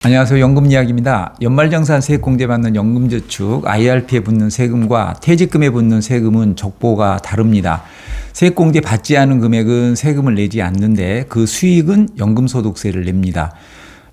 안녕하세요. 연금이야기입니다. 연말정산 세액공제 받는 연금저축 IRP에 붙는 세금과 퇴직금에 붙는 세금은 족보가 다릅니다. 세액공제 받지 않은 금액은 세금을 내지 않는데 그 수익은 연금소득세를 냅니다.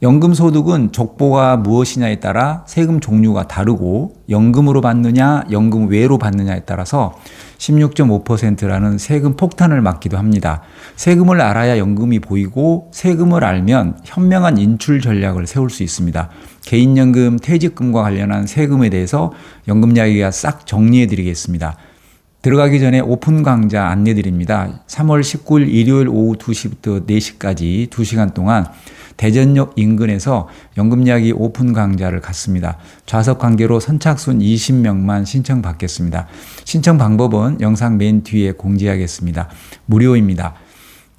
연금소득은 족보가 무엇이냐에 따라 세금 종류가 다르고 연금으로 받느냐 연금 외로 받느냐에 따라서 16.5%라는 세금 폭탄을 맞기도 합니다. 세금을 알아야 연금이 보이고 세금을 알면 현명한 인출 전략을 세울 수 있습니다. 개인연금, 퇴직금과 관련한 세금에 대해서 연금이야기가 싹 정리해 드리겠습니다. 들어가기 전에 오픈 강좌 안내 드립니다. 3월 19일 일요일 오후 2시부터 4시까지 2시간 동안 대전역 인근에서 연금이야기 오픈 강좌를 갖습니다. 좌석 관계로 선착순 20명만 신청받겠습니다. 신청 방법은 영상 맨 뒤에 공지하겠습니다. 무료입니다.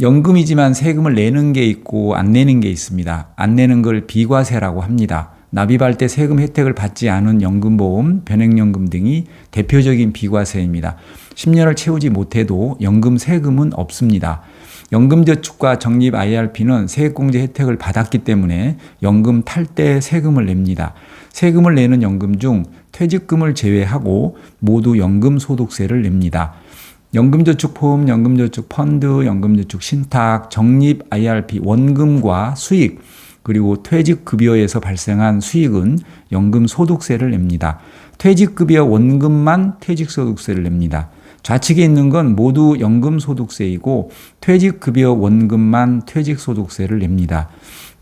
연금이지만 세금을 내는 게 있고 안 내는 게 있습니다. 안 내는 걸 비과세라고 합니다. 납입할 때 세금 혜택을 받지 않은 연금보험, 변액연금 등이 대표적인 비과세입니다. 10년을 채우지 못해도 연금 세금은 없습니다. 연금저축과 적립 IRP는 세액공제 혜택을 받았기 때문에 연금 탈 때 세금을 냅니다. 세금을 내는 연금 중 퇴직금을 제외하고 모두 연금소득세를 냅니다. 연금저축보험, 연금저축펀드, 연금저축 신탁, 적립 IRP 원금과 수익, 그리고 퇴직급여에서 발생한 수익은 연금소득세를 냅니다. 퇴직급여 원금만 퇴직소득세를 냅니다. 좌측에 있는 건 모두 연금소득세이고 퇴직급여 원금만 퇴직소득세를 냅니다.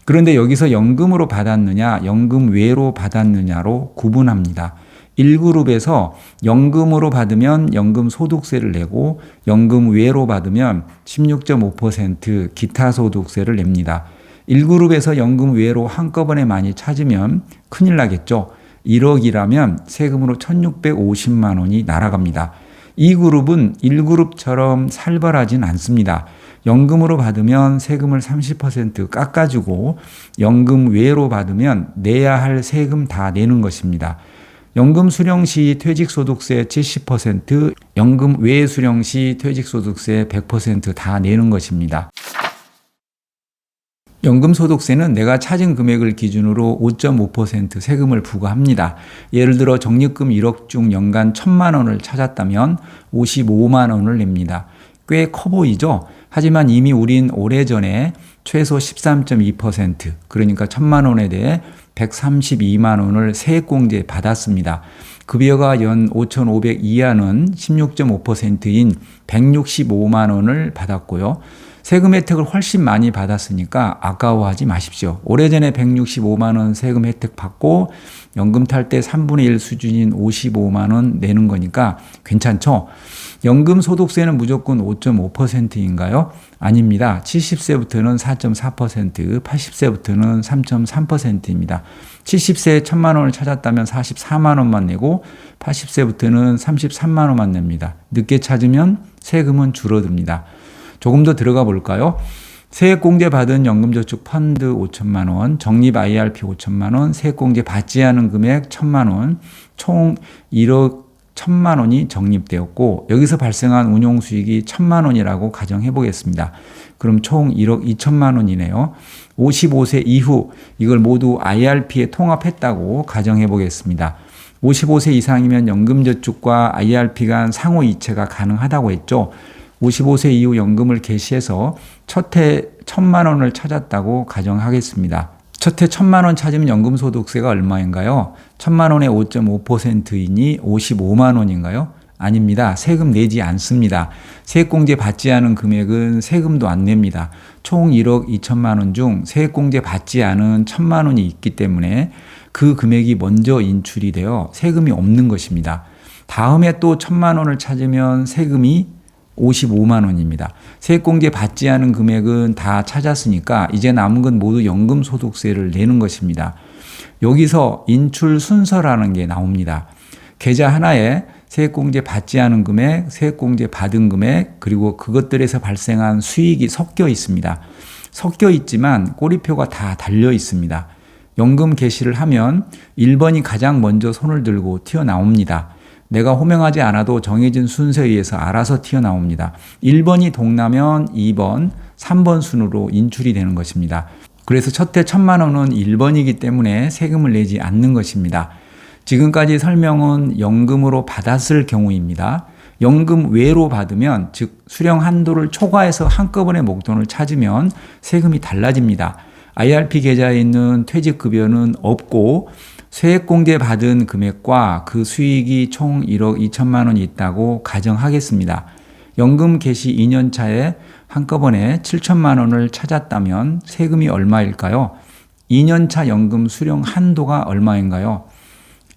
그런데 여기서 연금으로 받았느냐, 연금 외로 받았느냐로 구분합니다. 1그룹에서 연금으로 받으면 연금소득세를 내고 연금 외로 받으면 16.5% 기타소득세를 냅니다. 1그룹에서 연금 외로 한꺼번에 많이 찾으면 큰일 나겠죠. 1억이라면 세금으로 1,650만 원이 날아갑니다. 2그룹은 1그룹처럼 살벌하진 않습니다. 연금으로 받으면 세금을 30% 깎아주고 연금 외로 받으면 내야 할 세금 다 내는 것입니다. 연금 수령 시 퇴직소득세 70%, 연금 외 수령 시 퇴직소득세 100% 다 내는 것입니다. 연금소득세는 내가 찾은 금액을 기준으로 5.5% 세금을 부과합니다. 예를 들어 적립금 1억 중 연간 1,000만 원을 찾았다면 55만 원을 냅니다. 꽤 커 보이죠? 하지만 이미 우린 오래전에 최소 13.2% 그러니까 1,000만 원에 대해 132만 원을 세액공제 받았습니다. 급여가 연 5,500 이하는 16.5%인 165만 원을 받았고요. 세금 혜택을 훨씬 많이 받았으니까 아까워하지 마십시오. 오래전에 165만 원 세금 혜택 받고 연금 탈 때 3분의 1 수준인 55만 원 내는 거니까 괜찮죠? 연금 소득세는 무조건 5.5%인가요? 아닙니다. 70세부터는 4.4%, 80세부터는 3.3%입니다. 70세에 1,000만 원을 찾았다면 44만 원만 내고 80세부터는 33만 원만 냅니다. 늦게 찾으면 세금은 줄어듭니다. 조금 더 들어가 볼까요? 세액공제 받은 연금저축 펀드 5천만 원, 적립 IRP 5천만 원, 세액공제 받지 않은 금액 1,000만 원, 총 1억 1,000만 원이 적립되었고 여기서 발생한 운용수익이 1,000만 원이라고 가정해 보겠습니다. 그럼 총 1억 2천만 원이네요. 55세 이후 이걸 모두 IRP에 통합했다고 가정해 보겠습니다. 55세 이상이면 연금저축과 IRP 간 상호 이체가 가능하다고 했죠. 55세 이후 연금을 개시해서 첫해 1,000만 원을 찾았다고 가정하겠습니다. 첫해 1,000만 원 찾으면 연금소득세가 얼마인가요? 1,000만 원의 5.5%이니 55만 원인가요? 아닙니다. 세금 내지 않습니다. 세액공제 받지 않은 금액은 세금도 안 냅니다. 총 1억 2천만 원 중 세액공제 받지 않은 1,000만 원이 있기 때문에 그 금액이 먼저 인출이 되어 세금이 없는 것입니다. 다음에 또 1,000만 원을 찾으면 세금이 55만 원입니다. 세액공제 받지 않은 금액은 다 찾았으니까 이제 남은 건 모두 연금소득세를 내는 것입니다. 여기서 인출 순서라는 게 나옵니다. 계좌 하나에 세액공제 받지 않은 금액, 세액공제 받은 금액, 그리고 그것들에서 발생한 수익이 섞여 있습니다. 섞여 있지만 꼬리표가 다 달려 있습니다. 연금 개시를 하면 1번이 가장 먼저 손을 들고 튀어나옵니다. 내가 호명하지 않아도 정해진 순서에 의해서 알아서 튀어나옵니다. 1번이 동나면 2번, 3번 순으로 인출이 되는 것입니다. 그래서 첫 해 1,000만 원은 1번이기 때문에 세금을 내지 않는 것입니다. 지금까지 설명은 연금으로 받았을 경우입니다. 연금 외로 받으면, 즉 수령 한도를 초과해서 한꺼번에 목돈을 찾으면 세금이 달라집니다. IRP 계좌에 있는 퇴직급여는 없고 세액공제 받은 금액과 그 수익이 총 1억 2천만 원이 있다고 가정하겠습니다. 연금 개시 2년 차에 한꺼번에 7천만 원을 찾았다면 세금이 얼마일까요? 2년 차 연금 수령 한도가 얼마인가요?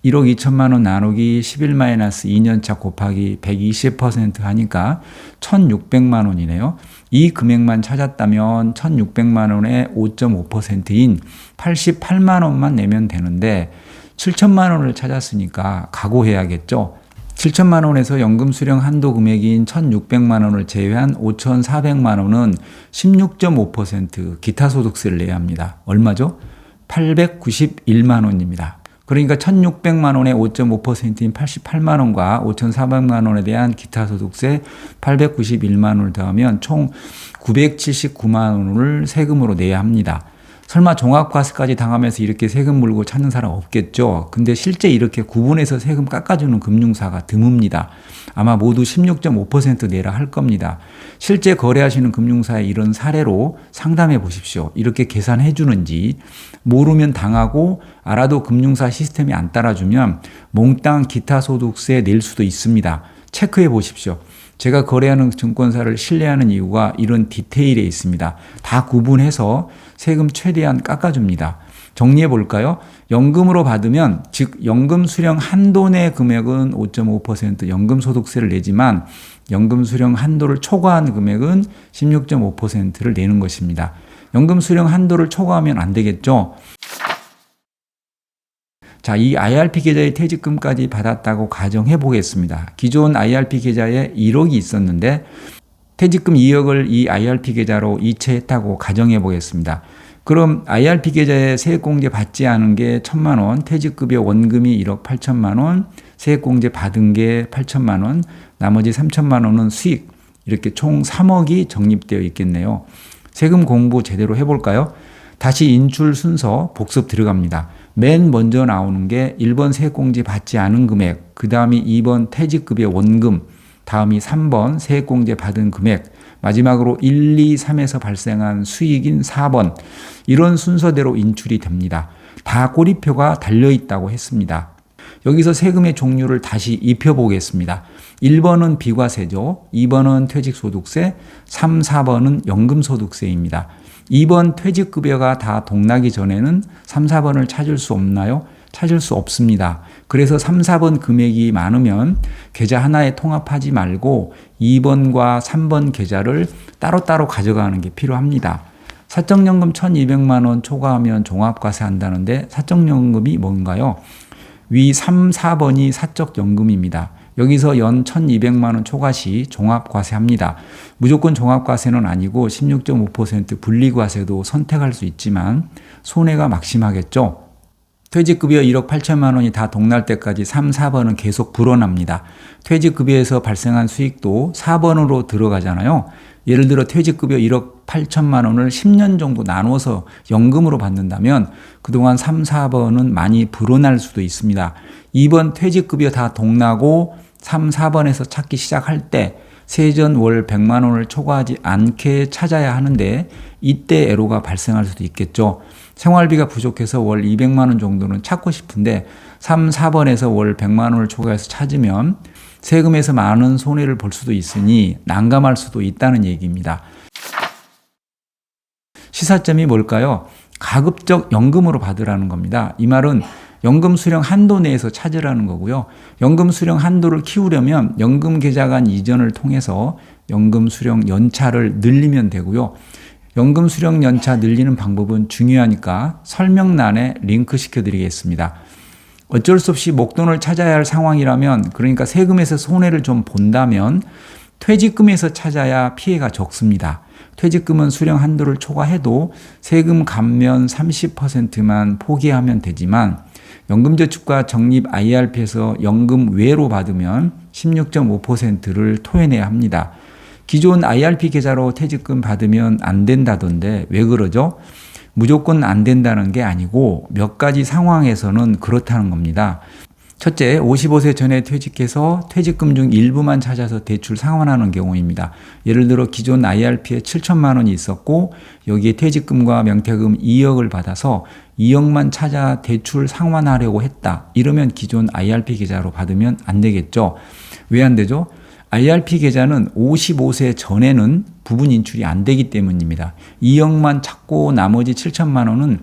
1억 2천만 원 나누기 11-2년 차 곱하기 120% 하니까 1,600만 원이네요. 이 금액만 찾았다면 1,600만 원의 5.5%인 88만 원만 내면 되는데 7천만 원을 찾았으니까 각오해야겠죠. 7천만 원에서 연금 수령 한도 금액인 1,600만 원을 제외한 5,400만 원은 16.5% 기타 소득세를 내야 합니다. 얼마죠? 891만 원입니다. 그러니까 1,600만 원의 5.5%인 88만 원과 5,400만 원에 대한 기타 소득세 891만 원을 더하면 총 979만 원을 세금으로 내야 합니다. 설마 종합과세까지 당하면서 이렇게 세금 물고 찾는 사람 없겠죠. 근데 실제 이렇게 구분해서 세금 깎아주는 금융사가 드뭅니다. 아마 모두 16.5% 내라 할 겁니다. 실제 거래하시는 금융사의 이런 사례로 상담해 보십시오. 이렇게 계산해 주는지. 모르면 당하고 알아도 금융사 시스템이 안 따라주면 몽땅 기타 소득세 낼 수도 있습니다. 체크해 보십시오. 제가 거래하는 증권사를 신뢰하는 이유가 이런 디테일에 있습니다. 다 구분해서 세금 최대한 깎아줍니다. 정리해 볼까요? 연금으로 받으면, 즉 연금 수령 한도 내 금액은 5.5% 연금 소득세를 내지만 연금 수령 한도를 초과한 금액은 16.5%를 내는 것입니다. 연금 수령 한도를 초과하면 안 되겠죠? 자, 이 IRP 계좌의 퇴직금까지 받았다고 가정해 보겠습니다. 기존 IRP 계좌에 1억이 있었는데 퇴직금 2억을 이 IRP 계좌로 이체했다고 가정해 보겠습니다. 그럼 IRP 계좌에 세액공제 받지 않은 게 1,000만 원, 퇴직급여 원금이 1억 8천만 원, 세액공제 받은 게 8천만 원, 나머지 3천만 원은 수익, 이렇게 총 3억이 적립되어 있겠네요. 세금 공부 제대로 해볼까요? 다시 인출 순서 복습 들어갑니다. 맨 먼저 나오는 게 1번 세액공제 받지 않은 금액, 그 다음이 2번 퇴직급여 원금, 다음이 3번 세액공제 받은 금액, 마지막으로 1, 2, 3에서 발생한 수익인 4번, 이런 순서대로 인출이 됩니다. 다 꼬리표가 달려있다고 했습니다. 여기서 세금의 종류를 다시 입혀보겠습니다. 1번은 비과세죠. 2번은 퇴직소득세, 3, 4번은 연금소득세입니다. 2번 퇴직급여가 다 동나기 전에는 3, 4번을 찾을 수 없나요? 찾을 수 없습니다. 그래서 3, 4번 금액이 많으면 계좌 하나에 통합하지 말고 2번과 3번 계좌를 따로따로 가져가는 게 필요합니다. 사적연금 1,200만 원 초과하면 종합과세 한다는데 사적연금이 뭔가요? 위 3, 4번이 사적연금입니다. 여기서 연 1,200만 원 초과 시 종합과세합니다. 무조건 종합과세는 아니고 16.5% 분리과세도 선택할 수 있지만 손해가 막심하겠죠. 퇴직급여 1억 8천만 원이 다 동날 때까지 3, 4번은 계속 불어납니다. 퇴직급여에서 발생한 수익도 4번으로 들어가잖아요. 예를 들어 퇴직급여 1억 8천만 원을 10년 정도 나눠서 연금으로 받는다면 그동안 3, 4번은 많이 불어날 수도 있습니다. 2번 퇴직급여 다 동나고 3, 4번에서 찾기 시작할 때 세전 월 100만 원을 초과하지 않게 찾아야 하는데 이때 애로가 발생할 수도 있겠죠. 생활비가 부족해서 월 200만 원 정도는 찾고 싶은데 3, 4번에서 월 100만 원을 초과해서 찾으면 세금에서 많은 손해를 볼 수도 있으니 난감할 수도 있다는 얘기입니다. 시사점이 뭘까요? 가급적 연금으로 받으라는 겁니다. 이 말은 연금 수령 한도 내에서 찾으라는 거고요. 연금 수령 한도를 키우려면 연금 계좌 간 이전을 통해서 연금 수령 연차를 늘리면 되고요. 연금 수령 연차 늘리는 방법은 중요하니까 설명란에 링크 시켜드리겠습니다. 어쩔 수 없이 목돈을 찾아야 할 상황이라면, 그러니까 세금에서 손해를 좀 본다면 퇴직금에서 찾아야 피해가 적습니다. 퇴직금은 수령 한도를 초과해도 세금 감면 30%만 포기하면 되지만 연금저축과 적립 IRP에서 연금 외로 받으면 16.5%를 토해내야 합니다. 기존 IRP 계좌로 퇴직금 받으면 안 된다던데 왜 그러죠? 무조건 안 된다는 게 아니고 몇 가지 상황에서는 그렇다는 겁니다. 첫째, 55세 전에 퇴직해서 퇴직금 중 일부만 찾아서 대출 상환하는 경우입니다. 예를 들어 기존 IRP에 7천만 원이 있었고 여기에 퇴직금과 명퇴금 2억을 받아서 2억만 찾아 대출 상환하려고 했다. 이러면 기존 IRP 계좌로 받으면 안 되겠죠. 왜 안 되죠? IRP 계좌는 55세 전에는 부분 인출이 안 되기 때문입니다. 2억만 찾고 나머지 7천만 원은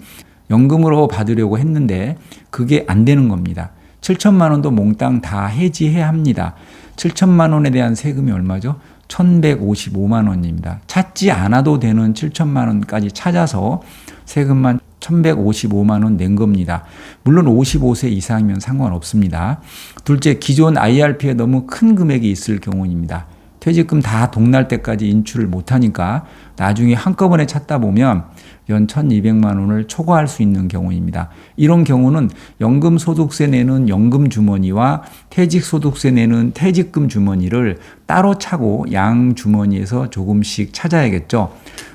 연금으로 받으려고 했는데 그게 안 되는 겁니다. 7천만 원도 몽땅 다 해지해야 합니다. 7천만 원에 대한 세금이 얼마죠? 1,155만 원입니다. 찾지 않아도 되는 7천만 원까지 찾아서 세금만 1,155만 원 낸 겁니다. 물론 55세 이상이면 상관없습니다. 둘째, 기존 IRP에 너무 큰 금액이 있을 경우입니다. 퇴직금 다 동날 때까지 인출을 못하니까 나중에 한꺼번에 찾다 보면 연 1,200만 원을 초과할 수 있는 경우입니다. 이런 경우는 연금소득세 내는 연금주머니와 퇴직소득세 내는 퇴직금 주머니를 따로 차고 양 주머니에서 조금씩 찾아야겠죠.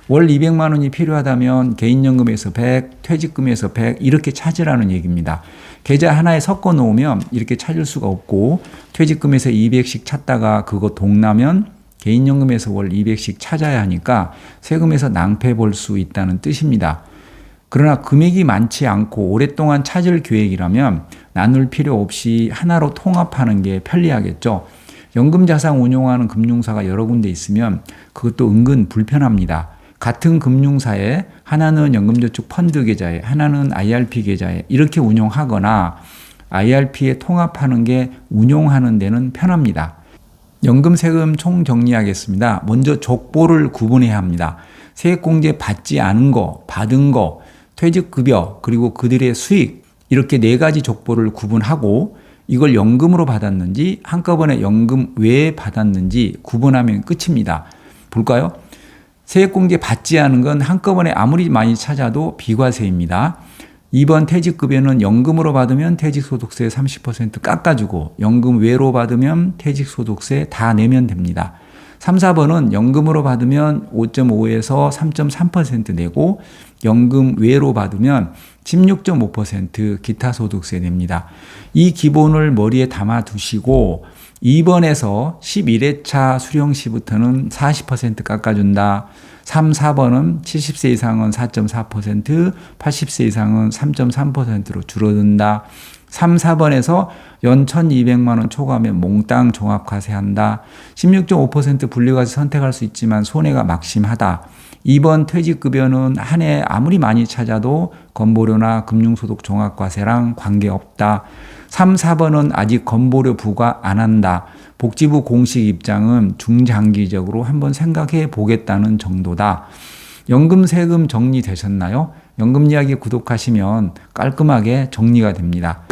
월 200만 원이 필요하다면 개인연금에서 100, 퇴직금에서 100 이렇게 찾으라는 얘기입니다. 계좌 하나에 섞어 놓으면 이렇게 찾을 수가 없고 퇴직금에서 200씩 찾다가 그거 동나면 개인연금에서 월 200씩 찾아야 하니까 세금에서 낭패 볼 수 있다는 뜻입니다. 그러나 금액이 많지 않고 오랫동안 찾을 계획이라면 나눌 필요 없이 하나로 통합하는 게 편리하겠죠. 연금자산 운용하는 금융사가 여러 군데 있으면 그것도 은근 불편합니다. 같은 금융사에 하나는 연금저축 펀드 계좌에 하나는 IRP 계좌에 이렇게 운용하거나 IRP에 통합하는 게 운용하는 데는 편합니다. 연금 세금 총 정리하겠습니다. 먼저 족보를 구분해야 합니다. 세액공제 받지 않은 거, 받은 거, 퇴직급여, 그리고 그들의 수익 이렇게 네 가지 족보를 구분하고 이걸 연금으로 받았는지 한꺼번에 연금 외에 받았는지 구분하면 끝입니다. 볼까요? 세액공제 받지 않은 건 한꺼번에 아무리 많이 찾아도 비과세입니다. 2번 퇴직급여는 연금으로 받으면 퇴직소득세 30% 깎아주고 연금 외로 받으면 퇴직소득세 다 내면 됩니다. 3, 4번은 연금으로 받으면 5.5에서 3.3% 내고 연금 외로 받으면 16.5% 기타 소득세 냅니다. 이 기본을 머리에 담아 두시고 2번에서 11회차 수령 시부터는 40% 깎아준다. 3, 4번은 70세 이상은 4.4%, 80세 이상은 3.3%로 줄어든다. 3, 4번에서 연 1,200만 원 초과하면 몽땅 종합과세한다. 16.5% 분리과세 선택할 수 있지만 손해가 막심하다. 2번 퇴직급여는 한 해 아무리 많이 찾아도 건보료나 금융소득 종합과세랑 관계없다. 3, 4번은 아직 건보료 부과 안 한다. 복지부 공식 입장은 중장기적으로 한번 생각해 보겠다는 정도다. 연금 세금 정리되셨나요? 연금 이야기 구독하시면 깔끔하게 정리가 됩니다.